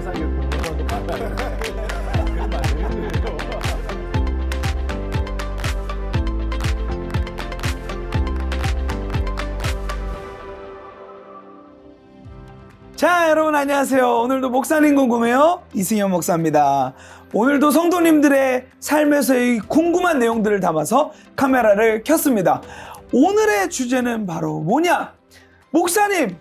세상에 공부도 많아요. 그러면 안 되는데요. 자, 여러분 안녕하세요. 오늘도 목사님 궁금해요. 이승현 목사입니다. 오늘도 성도님들의 삶에서의 궁금한 내용들을 담아서 카메라를 켰습니다. 오늘의 주제는 바로 뭐냐? 목사님,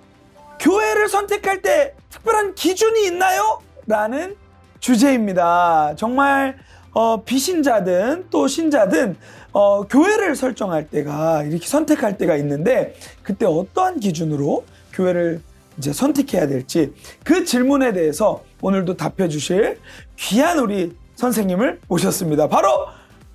교회를 선택할 때 특별한 기준이 있나요? 라는 주제입니다. 정말 비신자든 또 신자든 교회를 설정할 때가 이렇게 선택할 때가 있는데 그때 어떠한 기준으로 교회를 이제 선택해야 될지 그 질문에 대해서 오늘도 답해 주실 귀한 우리 선생님을 모셨습니다. 바로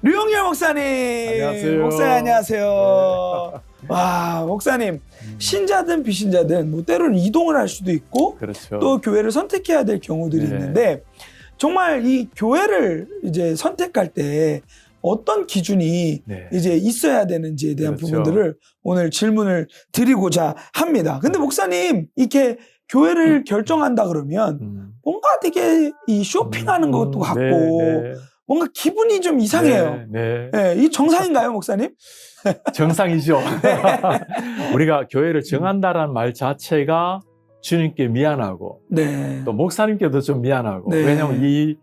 류영열 목사님. 안녕하세요. 목사님 안녕하세요. 와, 목사님 신자든 비신자든 뭐 때로는 이동을 할 수도 있고 그렇죠. 또 교회를 선택해야 될 경우들이 네. 있는데 정말 이 교회를 이제 선택할 때 어떤 기준이 네. 이제 있어야 되는지에 대한 그렇죠. 부분들을 오늘 질문을 드리고자 합니다. 근데 목사님, 이렇게 교회를 결정한다 그러면 뭔가 되게 이 쇼핑하는 것도 같고 네. 뭔가 기분이 좀 이상해요. 네. 네, 이 정상인가요, 목사님? 정상이죠. 우리가 교회를 정한다라는 말 자체가 주님께 미안하고 네. 또 목사님께도 좀 미안하고 네. 왜냐하면 이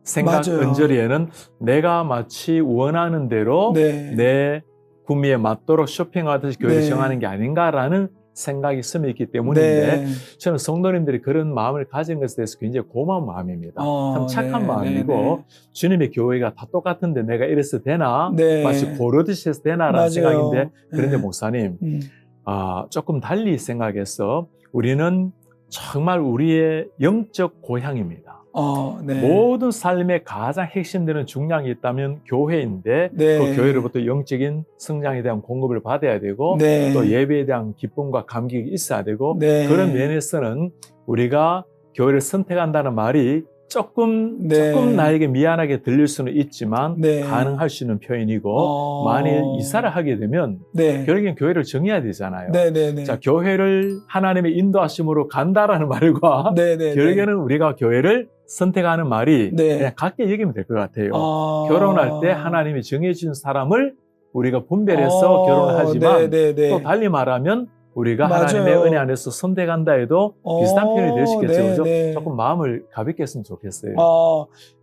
생각 맞아요. 언저리에는 내가 마치 원하는 대로 네. 내 구미에 맞도록 쇼핑하듯이 교회를 네. 정하는 게 아닌가라는 생각이 스며 있기 때문인데 네. 저는 성도님들이 그런 마음을 가진 것에 대해서 굉장히 고마운 마음입니다. 참 착한 네, 마음이고 네, 주님의 교회가 다 똑같은데 내가 이래서 되나? 네. 마치 고르듯이 해서 되나라는 맞아요. 생각인데 그런데 네. 목사님 음. 조금 달리 생각해서 우리는 정말 우리의 영적 고향입니다. 네. 모든 삶의 가장 핵심되는 중량이 있다면 교회인데 네. 그 교회로부터 영적인 성장에 대한 공급을 받아야 되고 네. 또 예배에 대한 기쁨과 감격이 있어야 되고 네. 그런 면에서는 우리가 교회를 선택한다는 말이 조금 나에게 미안하게 들릴 수는 있지만 네. 가능할 수 있는 표현이고 만일 이사를 하게 되면 네. 결국엔 교회를 정해야 되잖아요. 네. 자, 교회를 하나님의 인도하심으로 간다라는 말과 네. 결국에는 우리가 교회를 선택하는 말이 네. 그냥 같게 여기면 될 것 같아요. 결혼할 때 하나님이 정해준 사람을 우리가 분별해서 결혼을 하지만 또 달리 말하면 우리가 맞아요. 하나님의 은혜 안에서 선택한다 해도 비슷한 표현이 될 수 있겠죠. 그래서 네. 조금 마음을 가볍게 했으면 좋겠어요.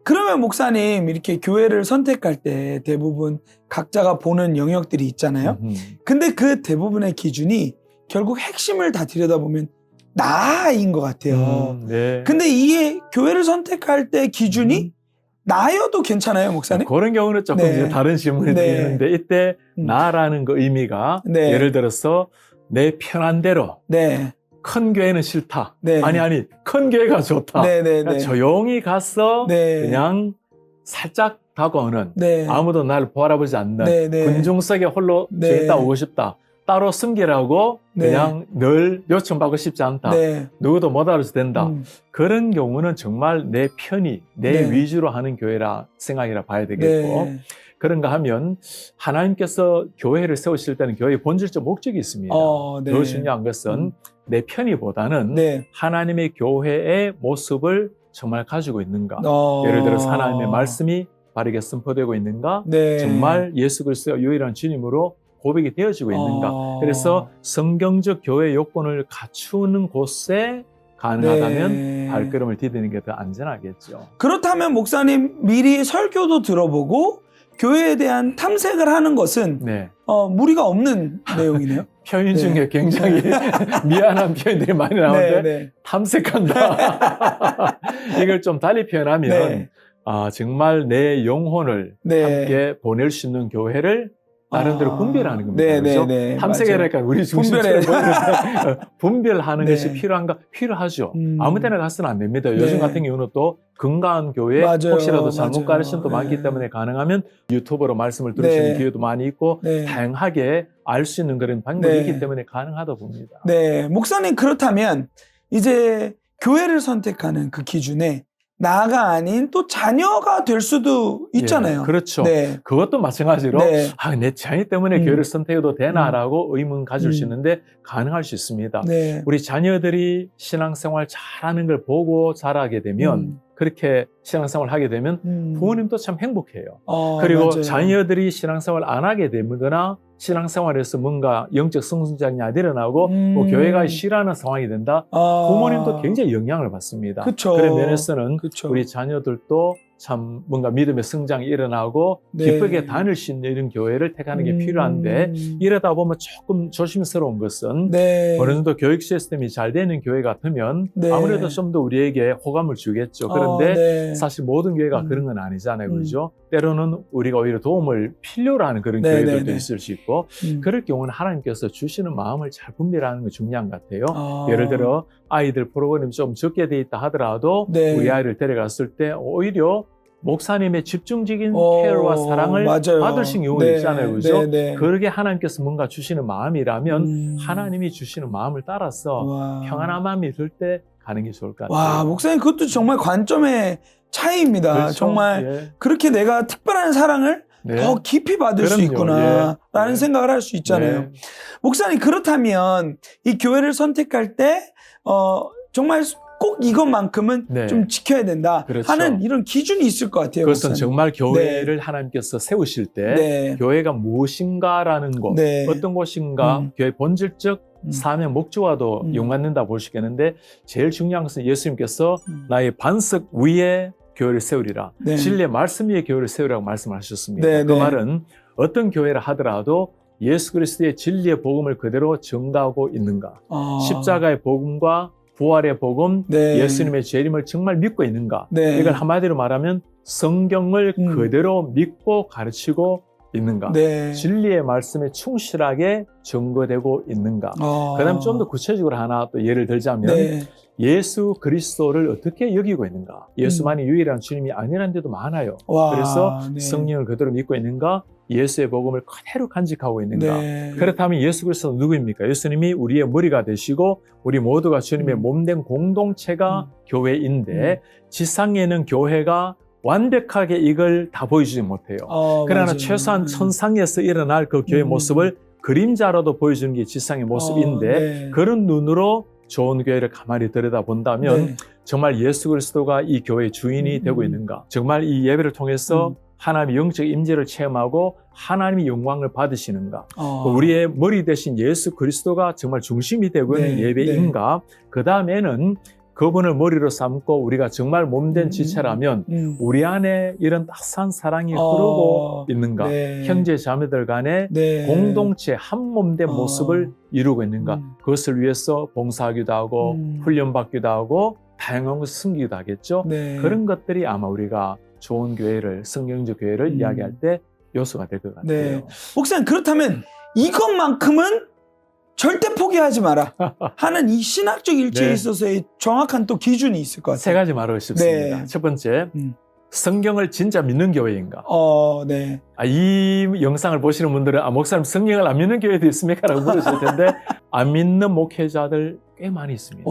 그러면 목사님 이렇게 교회를 선택할 때 대부분 각자가 보는 영역들이 있잖아요. 근데 그 대부분의 기준이 결국 핵심을 다 들여다보면 나인 것 같아요. 네. 근데 이게 교회를 선택할 때 기준이 나여도 괜찮아요, 목사님? 그런 경우는 조금 네. 이제 다른 질문이 네. 되는데 이때 나라는 그 의미가 네. 예를 들어서 내 편한 대로 네. 큰 교회는 싫다. 네. 아니 큰 교회가 좋다. 네. 그냥 조용히 가서 네. 그냥 살짝 다가오는 네. 아무도 나를 바라보지 않는 네. 군중석에 홀로 네. 교회 있다 오고 싶다. 따로 섬기라고 네. 그냥 늘 요청받고 싶지 않다. 네. 누구도 못 알아서 된다. 음. 그런 경우는 정말 내 편의, 내 네. 위주로 하는 교회라 생각이라 봐야 되겠고 네. 그런가 하면 하나님께서 교회를 세우실 때는 교회의 본질적 목적이 있습니다. 네. 더 중요한 것은 내 편의보다는 네. 하나님의 교회의 모습을 정말 가지고 있는가. 예를 들어서 하나님의 말씀이 바르게 선포되고 있는가. 네. 정말 예수 그리스도가 유일한 주님으로 고백이 되어지고 있는가. 그래서 성경적 교회 요건을 갖추는 곳에 가능하다면 네. 발걸음을 디디는 게 더 안전하겠죠. 그렇다면 목사님 미리 설교도 들어보고 교회에 대한 탐색을 하는 것은 네. 무리가 없는 내용이네요. 표현 네. 중에 굉장히 미안한 표현들이 많이 나오는데 네. 탐색한다. 이걸 좀 달리 표현하면 네. 정말 내 영혼을 네. 함께 보낼 수 있는 교회를 나름대로 분별하는 겁니다. 네, 그렇죠? 네, 네. 탐색이랄까 우리 중심처럼 분별해. 보이는데 분별하는 네. 것이 필요한가? 필요하죠. 아무 때나 가서는 안 됩니다. 네. 요즘 같은 경우는 또 건강한 교회 맞아요. 혹시라도 잘못 맞아요. 가르치는 또 많기 네. 때문에 가능하면 유튜브로 말씀을 들으시는 네. 기회도 많이 있고 네. 다양하게 알 수 있는 그런 방법이 네. 있기 때문에 가능하다 봅니다. 네, 목사님 그렇다면 이제 교회를 선택하는 그 기준에 나가 아닌 또 자녀가 될 수도 있잖아요. 예, 그렇죠. 네. 그것도 마찬가지로 네. 내 자녀 때문에 교회를 선택해도 되나라고 의문 가질 수 있는데 가능할 수 있습니다. 네. 우리 자녀들이 신앙생활 잘하는 걸 보고 자라게 되면 그렇게 신앙생활을 하게 되면 부모님도 참 행복해요. 그리고 맞아요. 자녀들이 신앙생활 안 하게 되거나 신앙생활에서 뭔가 영적 성장이 안 일어나고 뭐 교회가 싫어하는 상황이 된다. 부모님도 굉장히 영향을 받습니다. 그쵸. 그런 면에서는 그쵸. 우리 자녀들도 참 뭔가 믿음의 성장이 일어나고 네. 기쁘게 다닐 수 있는 이런 교회를 택하는 게 필요한데 이러다 보면 조금 조심스러운 것은 네. 어느 정도 교육 시스템이 잘 되는 교회 같으면 네. 아무래도 좀 더 우리에게 호감을 주겠죠. 그런데 네. 사실 모든 교회가 그런 건 아니잖아요. 그렇죠? 때로는 우리가 오히려 도움을 필요로 하는 그런 네, 교회들도 네, 네. 있을 수 있고 그럴 경우는 하나님께서 주시는 마음을 잘 분별하는 게 중요한 것 같아요. 예를 들어 아이들 프로그램이 좀 적게 돼 있다 하더라도 네. 우리 아이를 데려갔을 때 오히려 목사님의 집중적인 케어와 사랑을 맞아요. 받을 수 있는 경우가 네, 있잖아요. 그죠? 네, 네. 그러게 하나님께서 뭔가 주시는 마음이라면 하나님이 주시는 마음을 따라서 와. 평안한 마음이 들 때 가는 게 좋을 것 같아요. 와, 목사님 그것도 정말 관점의 차이입니다. 그렇죠? 정말 예. 그렇게 내가 특별한 사랑을 네. 더 깊이 받을 수 그럼요. 있구나 라는 예. 생각을 할 수 있잖아요. 네. 목사님 그렇다면 이 교회를 선택할 때 정말 꼭 이것만큼은 네. 좀 지켜야 된다 그렇죠. 하는 이런 기준이 있을 것 같아요. 그것은 목사님. 정말 교회를 하나님께서 세우실 때 네. 교회가 무엇인가라는 곳, 네. 어떤 곳인가, 교회의 본질적 사명, 목적과도 연관된다 볼 수 있겠는데 제일 중요한 것은 예수님께서 나의 반석 위에 교회를 세우리라. 네. 진리의 말씀 위에 교회를 세우라고 말씀하셨습니다. 네, 그 네. 말은 어떤 교회를 하더라도 예수 그리스도의 진리의 복음을 그대로 전가하고 있는가. 십자가의 복음과 부활의 복음, 네. 예수님의 재림을 정말 믿고 있는가. 네. 이걸 한마디로 말하면 성경을 그대로 믿고 가르치고 있는가. 네. 진리의 말씀에 충실하게 증거되고 있는가. 그다음 좀 더 구체적으로 하나 또 예를 들자면 네. 예수 그리스도를 어떻게 여기고 있는가. 예수만이 유일한 주님이 아니라는 데도 많아요. 와, 그래서 네. 성령을 그대로 믿고 있는가. 예수의 복음을 그대로 간직하고 있는가. 네. 그렇다면 예수 그리스도는 누구입니까? 예수님이 우리의 머리가 되시고 우리 모두가 주님의 몸된 공동체가 교회인데 지상에는 교회가 완벽하게 이걸 다 보여주지 못해요. 그러나 맞아요. 최소한 천상에서 일어날 그 교회 모습을 그림자로도 보여주는 게 지상의 모습인데 네. 그런 눈으로 좋은 교회를 가만히 들여다본다면 네. 정말 예수 그리스도가 이 교회의 주인이 되고 있는가. 정말 이 예배를 통해서 하나님의 영적 임재를 체험하고 하나님의 영광을 받으시는가. 우리의 머리 대신 예수 그리스도가 정말 중심이 되고 있는 네. 예배인가. 그 다음에는 그분을 머리로 삼고 우리가 정말 몸된 지체라면 우리 안에 이런 따스한 사랑이 흐르고 있는가. 네. 형제 자매들 간에 네. 공동체 한 몸된 모습을 이루고 있는가. 그것을 위해서 봉사하기도 하고 훈련받기도 하고 다양한 것을 숨기기도 하겠죠. 네. 그런 것들이 아마 우리가 좋은 교회를, 성경적 교회를 이야기할 때 요소가 될 것 같아요. 네. 목사님 그렇다면 이것만큼은 절대 포기하지 마라 하는 이 신학적 일체에 네. 있어서의 정확한 또 기준이 있을 것 같아요. 세 가지 말하고 싶습니다. 네. 첫 번째, 성경을 진짜 믿는 교회인가? 네. 이 영상을 보시는 분들은 목사님 성경을 안 믿는 교회도 있습니까? 라고 물으실 텐데 안 믿는 목회자들 꽤 많이 있습니다.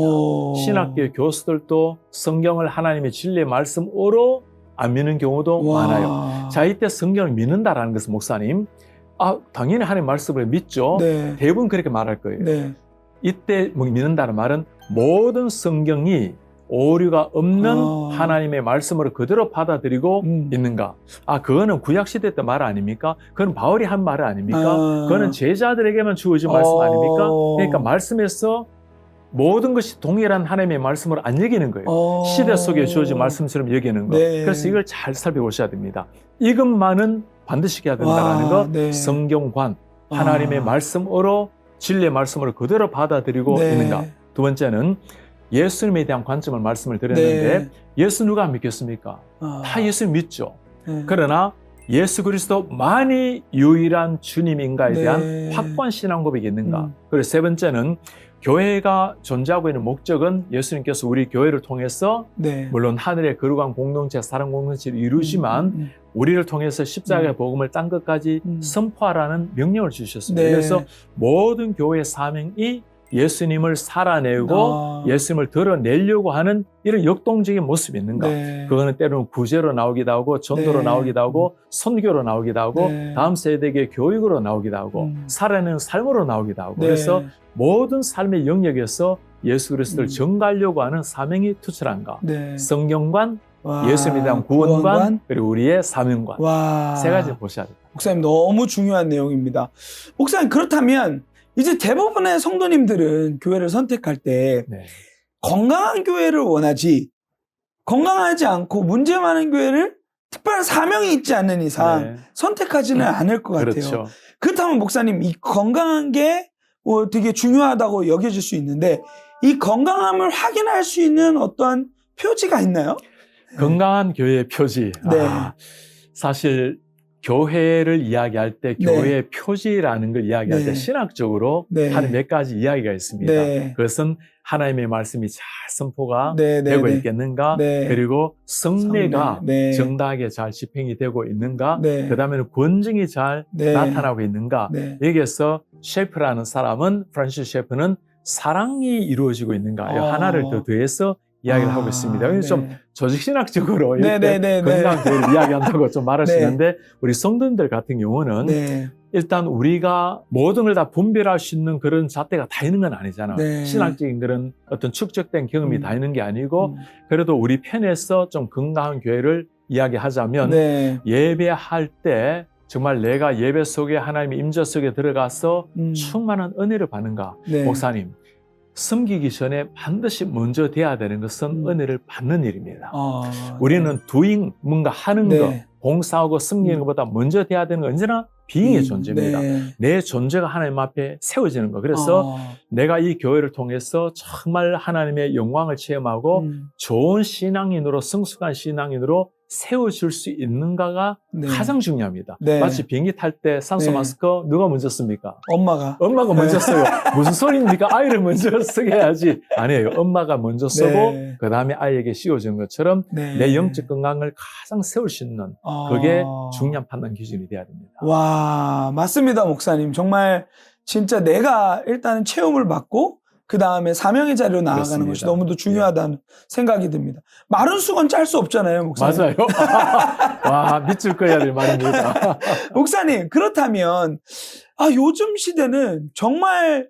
신학교 교수들도 성경을 하나님의 진리의 말씀으로 안 믿는 경우도 많아요. 자, 이때 성경을 믿는다라는 것은 목사님, 당연히 하나님의 말씀을 믿죠. 네. 대부분 그렇게 말할 거예요. 네. 이때 믿는다는 말은 모든 성경이 오류가 없는 하나님의 말씀으로 그대로 받아들이고 있는가. 그거는 구약시대 때 말 아닙니까? 그건 바울이 한 말 아닙니까? 그거는 제자들에게만 주어진 말씀 아닙니까? 그러니까 말씀에서 모든 것이 동일한 하나님의 말씀으로 안 여기는 거예요. 시대 속에 주어진 말씀처럼 여기는 거. 네. 그래서 이걸 잘 살펴보셔야 됩니다. 이것만은 반드시 해야 된다는 거. 네. 성경관, 하나님의 말씀으로 진리의 말씀으로 그대로 받아들이고 네. 있는가. 두 번째는 예수님에 대한 관점을 말씀을 드렸는데 네. 예수 누가 안 믿겠습니까? 다 예수 믿죠. 네. 그러나 예수 그리스도만이 유일한 주님인가에 대한 네. 확고한 신앙 고백이 있는가. 그리고 세 번째는 교회가 존재하고 있는 목적은 예수님께서 우리 교회를 통해서 네. 물론 하늘의 거룩한 공동체, 사랑 공동체를 이루지만 우리를 통해서 십자가의 복음을 땅 끝까지 선포하라는 명령을 주셨습니다. 네. 그래서 모든 교회의 사명이 예수님을 살아내고 예수님을 드러내려고 하는 이런 역동적인 모습이 있는가? 네. 그거는 때로는 구제로 나오기도 하고 전도로 네. 나오기도 하고 선교로 나오기도 하고 네. 다음 세대에게 교육으로 나오기도 하고 살아내는 삶으로 나오기도 하고 네. 그래서 모든 삶의 영역에서 예수 그리스도를 전가하려고 하는 사명이 투철한가? 네. 성경관, 와. 예수님에 대한 구원관, 그리고 우리의 사명관. 와. 세 가지 보셔야 됩니다. 목사님 너무 중요한 내용입니다. 목사님 그렇다면 이제 대부분의 성도님들은 교회를 선택할 때 네. 건강한 교회를 원하지 건강하지 않고 문제 많은 교회를 특별한 사명이 있지 않는 이상 네. 선택하지는 않을 것 같아요. 그렇죠. 그렇다면 목사님 이 건강한 게 되게 중요하다고 여겨질 수 있는데 이 건강함을 확인할 수 있는 어떠한 표지가 있나요? 건강한 교회의 표지. 네. 사실 교회를 이야기할 때 네. 교회의 표지라는 걸 이야기할 네. 때 신학적으로 네. 하는 몇 가지 이야기가 있습니다. 네. 그것은 하나님의 말씀이 잘 선포가 네, 네, 되고 네. 있겠는가? 네. 그리고 성례가 네. 정당하게 잘 집행이 되고 있는가? 네. 그다음에는 권증이 잘 네. 나타나고 있는가? 네. 여기에서 셰프라는 사람은 프란시스 셰프는 사랑이 이루어지고 있는가? 이 하나를 더 더해서 이야기를 하고 있습니다. 네. 좀 조직신학적으로 네, 이렇게 네, 네, 건강한 교회를 이야기한다고 좀 말하시는데 네. 우리 성도님들 같은 경우는 네. 일단 우리가 모든 걸 다 분별할 수 있는 그런 잣대가 다 있는 건 아니잖아요. 네. 신학적인 그런 어떤 축적된 경험이 다 있는 게 아니고 그래도 우리 편에서 좀 건강한 교회를 이야기하자면 네. 예배할 때 정말 내가 예배 속에 하나님의 임재 속에 들어가서 충만한 은혜를 받는가? 네. 목사님, 섬기기 전에 반드시 먼저 돼야 되는 것은 은혜를 받는 일입니다. 우리는 doing, 뭔가 하는 네. 것, 봉사하고 섬기는 것보다 먼저 돼야 되는 건 언제나 비잉의 존재입니다. 네. 내 존재가 하나님 앞에 세워지는 거. 그래서 내가 이 교회를 통해서 정말 하나님의 영광을 체험하고 좋은 신앙인으로, 성숙한 신앙인으로 세워줄 수 있는가가 네. 가장 중요합니다. 네. 마치 비행기 탈 때 산소 네. 마스크 누가 먼저 씁니까? 엄마가 먼저 써요. 무슨 소리입니까? 아이를 먼저 쓰게 해야지. 아니에요. 엄마가 먼저 쓰고 네. 그 다음에 아이에게 씌워주는 것처럼 네. 내 영적 건강을 가장 세울 수 있는 그게 중요한 판단 기준이 돼야 됩니다. 와, 맞습니다, 목사님. 정말 진짜 내가 일단은 체험을 받고 그 다음에 사명의 자리로 나아가는 그렇습니다. 것이 너무도 중요하다는 생각이 듭니다. 마른 수건 짤 수 없잖아요, 목사님. 맞아요. 와, 밑줄 꺼야 될 말입니다. 목사님, 그렇다면 요즘 시대는 정말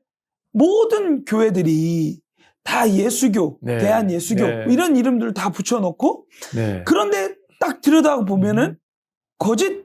모든 교회들이 다 예수교, 네. 대한예수교 네. 이런 이름들을 다 붙여놓고 네. 그런데 딱 들여다보면은 거짓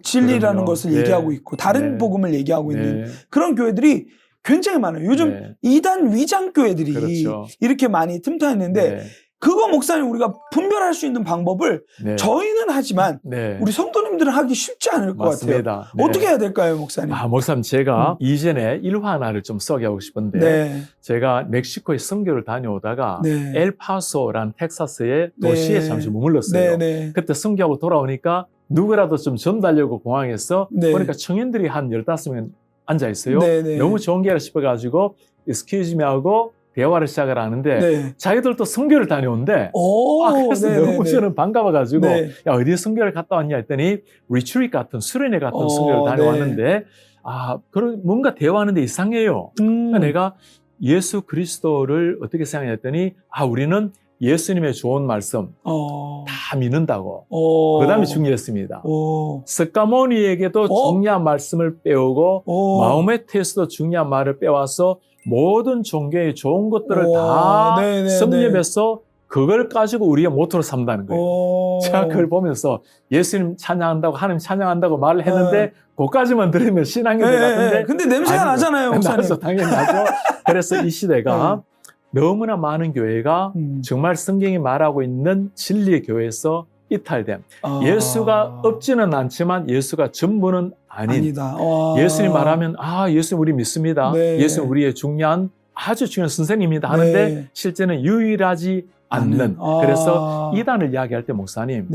진리라는 그럼요. 것을 네. 얘기하고 있고 다른 네. 복음을 얘기하고 있는 네. 그런 교회들이 굉장히 많아요. 요즘 네. 이단 위장 교회들이 그렇죠. 이렇게 많이 틈타있는데 네. 그거 목사님 우리가 분별할 수 있는 방법을 네. 저희는 하지만 네. 우리 성도님들은 하기 쉽지 않을 것 같아요. 맞습니다. 네. 어떻게 해야 될까요, 목사님? 목사님, 제가 이전에 일화 하나를 좀 소개하고 싶은데, 네. 제가 멕시코에 선교를 다녀오다가, 네. 엘파소라는 텍사스의 도시에 네. 잠시 머물렀어요. 네, 네. 그때 선교하고 돌아오니까, 누구라도 좀 전달려고 공항에서, 네. 보니까 청년들이 한 15명 앉아있어요. 네, 네. 너무 좋은 기회라 싶어가지고, excuse me 하고, 대화를 시작을 하는데, 네. 자기들도 선교를 다녀온대. 그래서 네, 너무 네, 저는 반가워가지고, 네. 야, 어디에 선교를 갔다 왔냐 했더니, 리트릿 같은, 수련회 같은 선교를 다녀왔는데, 그런, 뭔가 대화하는데 이상해요. 그러니까 내가 예수 그리스도를 어떻게 생각했더니, 우리는 예수님의 좋은 말씀 다 믿는다고. 그 다음에 중요했습니다. 스카모니에게도 중요한 말씀을 빼오고, 마호메트에서도 중요한 말을 빼와서, 모든 종교의 좋은 것들을 다 섭렵해서 그걸 가지고 우리의 모토로 삼다는 거예요. 제가 그걸 보면서 예수님 찬양한다고 하나님 찬양한다고 말을 했는데 그까지만 들으면 신앙이 될 것 같은데 근데 냄새가 나잖아요, 목사님. 나서 당연히 나죠. 그래서 이 시대가 너무나 많은 교회가 정말 성경이 말하고 있는 진리의 교회에서 이탈됨. 예수가 없지는 않지만 예수가 전부는 아니다. 예수님 말하면 예수님 우리 믿습니다. 네. 예수님 우리의 중요한 아주 중요한 선생님입니다 하는데 네. 실제는 유일하지 않는. 그래서 이단을 이야기할 때 목사님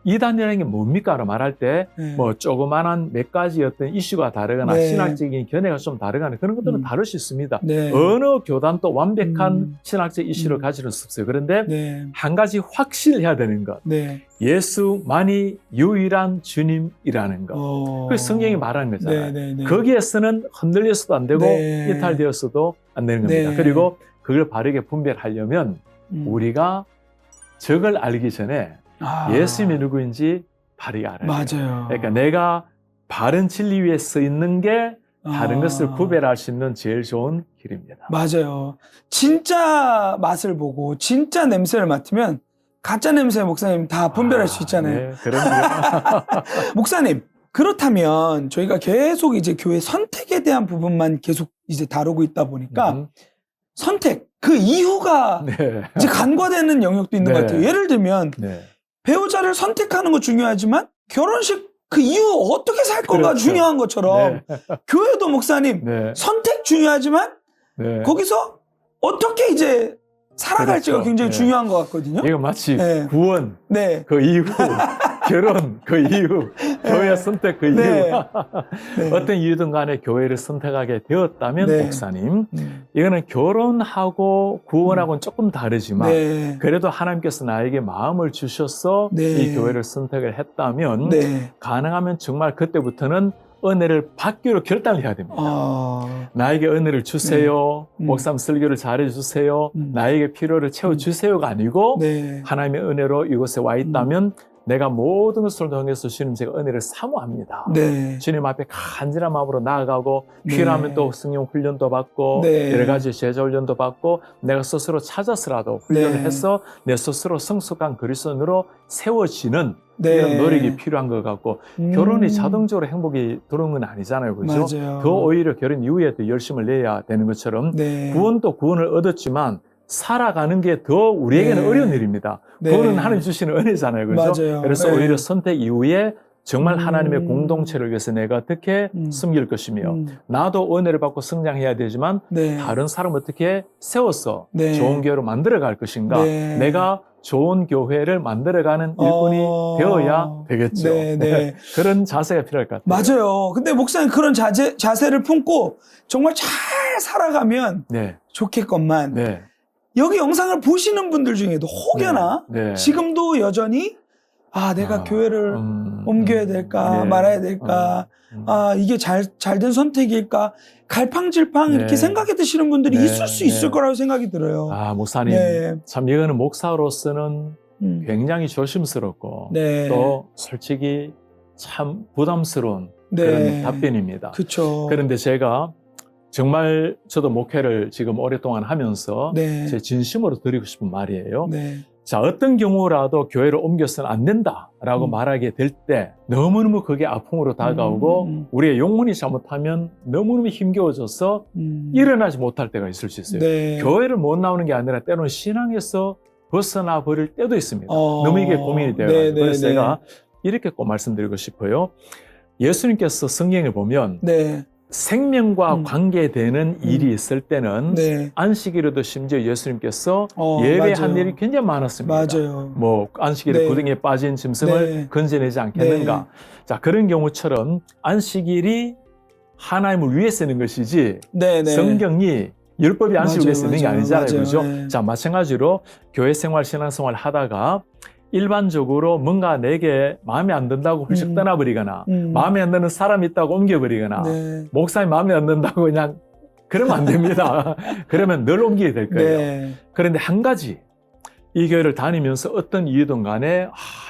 이단이라는 게 뭡니까? 라고 말할 때 네. 뭐 조그만한 몇 가지 어떤 이슈가 다르거나 네. 신학적인 견해가 좀 다르거나 그런 것들은 다를 수 있습니다. 네. 어느 교단도 완벽한 음. 신학적 이슈를 가지는 수 없어요. 그런데 네. 한 가지 확실해야 되는 것. 네. 예수만이 유일한 주님이라는 것. 그 성경이 말하는 거잖아요. 네. 네. 거기에서는 흔들려서도 안 되고 네. 이탈되었어도 안 되는 겁니다. 네. 그리고 그걸 바르게 분별하려면 우리가 적을 알기 전에 예수님이 누구인지 바르게 알아야 돼요. 맞아요. 그러니까 내가 바른 진리 위에 서 있는 게 다른 것을 구별할 수 있는 제일 좋은 길입니다. 맞아요. 진짜 맛을 보고 진짜 냄새를 맡으면 가짜 냄새 목사님 다 분별할 수 있잖아요. 네, 그럼요. 목사님, 그렇다면 저희가 계속 이제 교회 선택에 대한 부분만 계속 이제 다루고 있다 보니까 선택, 그 이유가 네. 이제 간과되는 영역도 있는 네. 것 같아요. 예를 들면 네. 배우자를 선택하는 거 중요하지만 결혼식 그 이후 어떻게 살 건가 그렇죠. 중요한 것처럼 교회도 목사님 네. 선택 중요하지만 네. 거기서 어떻게 이제 살아갈지가 그렇죠. 굉장히 네. 중요한 것 같거든요. 이거 마치 네. 구원 네. 그 이후, 결혼 그 이후, 교회 선택 그 네. 이후 네. 어떤 이유든 간에 교회를 선택하게 되었다면 네. 목사님 이거는 결혼하고 구원하고는 조금 다르지만 네. 그래도 하나님께서 나에게 마음을 주셔서 네. 이 교회를 선택을 했다면 네. 가능하면 정말 그때부터는 은혜를 받기로 결단을 해야 됩니다. 나에게 은혜를 주세요. 목사님 설교를 잘해주세요. 나에게 필요를 채워주세요가 아니고 네. 하나님의 은혜로 이곳에 와 있다면 내가 모든 것을 통해서 주님 제가 은혜를 사모합니다. 네. 주님 앞에 간절한 마음으로 나아가고 네. 필요하면 또 성령 훈련도 받고 네. 여러 가지 제자 훈련도 받고 내가 스스로 찾아서라도 훈련을 네. 해서 내 스스로 성숙한 그리스도인으로 세워지는 네. 이런 노력이 필요한 것 같고 결혼이 자동적으로 행복이 들어오는 건 아니잖아요. 그렇죠? 맞아요. 더 오히려 결혼 이후에 더 열심을 내야 되는 것처럼 네. 구원도 구원을 얻었지만 살아가는 게 더 우리에게는 네. 어려운 일입니다. 네. 구원은 하나님 주시는 은혜잖아요. 그렇죠? 맞아요. 그래서 네. 오히려 선택 이후에 정말 하나님의 공동체를 위해서 내가 어떻게 섬길 것이며 나도 은혜를 받고 성장해야 되지만 네. 다른 사람 어떻게 세워서 네. 좋은 교회로 만들어 갈 것인가. 네. 내가 좋은 교회를 만들어가는 일꾼이 되어야 되겠죠. 네, 네. 그런 자세가 필요할 것 같아요. 맞아요. 근데 목사님 그런 자세를 품고 정말 잘 살아가면 네. 좋겠건만 네. 여기 영상을 보시는 분들 중에도 혹여나 네. 지금도 여전히 내가 교회를 옮겨야 될까 네. 말아야 될까 이게 잘된 선택일까 갈팡질팡 네. 이렇게 생각해 드시는 분들이 네. 있을 수 있을 네. 거라고 생각이 들어요. 목사님. 네. 참 이거는 목사로서는 굉장히 조심스럽고 네. 또 솔직히 참 부담스러운 네. 그런 답변입니다. 그렇죠. 그런데 제가 정말 저도 목회를 지금 오랫동안 하면서 네. 제 진심으로 드리고 싶은 말이에요. 네. 자, 어떤 경우라도 교회를 옮겨서는 안 된다라고 말하게 될 때 너무너무 그게 아픔으로 다가오고 우리의 영혼이 잘못하면 너무너무 힘겨워져서 일어나지 못할 때가 있을 수 있어요. 네. 교회를 못 나오는 게 아니라 때로는 신앙에서 벗어나 버릴 때도 있습니다. 너무 이게 고민이 돼요. 네, 그래서 네, 제가 이렇게 꼭 말씀드리고 싶어요. 예수님께서 성경을 보면 네. 생명과 관계되는 일이 있을 때는 네. 안식일에도 심지어 예수님께서 예배한 맞아요. 일이 굉장히 많았습니다. 맞아요. 뭐 안식일에 네. 구덩이에 빠진 짐승을 네. 건져내지 않겠는가. 네. 자, 그런 경우처럼 안식일이 하나님을 위해서 있는 것이지 네, 네. 성경이 율법이 안식을 위해서 있는 게 아니잖아요. 맞아요. 그죠? 네. 자, 마찬가지로 교회 생활, 신앙생활 하다가 일반적으로 뭔가 내게 마음에 안 든다고 훌쩍 떠나버리거나 마음에 안 드는 사람이 있다고 옮겨버리거나 네. 목사님 마음에 안 든다고 그냥 그러면 안 됩니다. 그러면 늘 옮기게 될 거예요. 네. 그런데 한 가지 이 교회를 다니면서 어떤 이유든 간에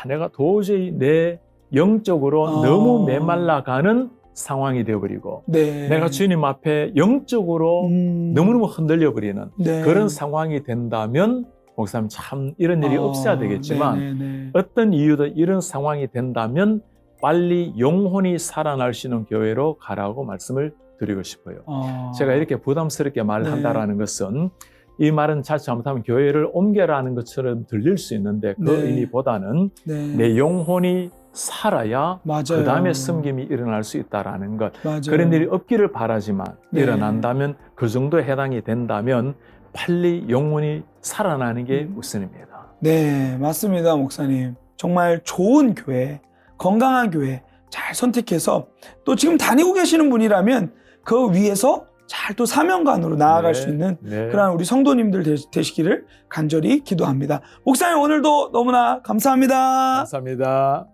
내가 도저히 내 영적으로 너무 메말라가는 상황이 되어버리고 네. 내가 주님 앞에 영적으로 너무너무 흔들려버리는 네. 그런 상황이 된다면 목사님 참 이런 일이 없어야 되겠지만 네네네. 어떤 이유든 이런 상황이 된다면 빨리 영혼이 살아날 수 있는 교회로 가라고 말씀을 드리고 싶어요. 제가 이렇게 부담스럽게 말을 네. 한다라는 것은 이 말은 자칫 잘못하면 교회를 옮겨라는 것처럼 들릴 수 있는데 그 네. 의미보다는 네. 내 영혼이 살아야 맞아요. 그 다음에 섬김이 일어날 수 있다라는 것. 맞아요. 그런 일이 없기를 바라지만 네. 일어난다면 그 정도에 해당이 된다면 빨리 영혼이 살아나는 게 우선입니다. 네, 맞습니다, 목사님. 정말 좋은 교회, 건강한 교회 잘 선택해서 또 지금 다니고 계시는 분이라면 그 위에서 잘 또 사명관으로 나아갈 네, 수 있는 네. 그런 우리 성도님들 되시기를 간절히 기도합니다. 목사님 오늘도 너무나 감사합니다. 감사합니다.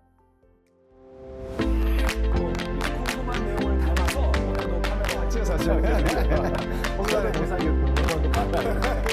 궁금한 내용을 담아서 오늘도 카메라 찍어서 목사님 궁금한 거 많아요.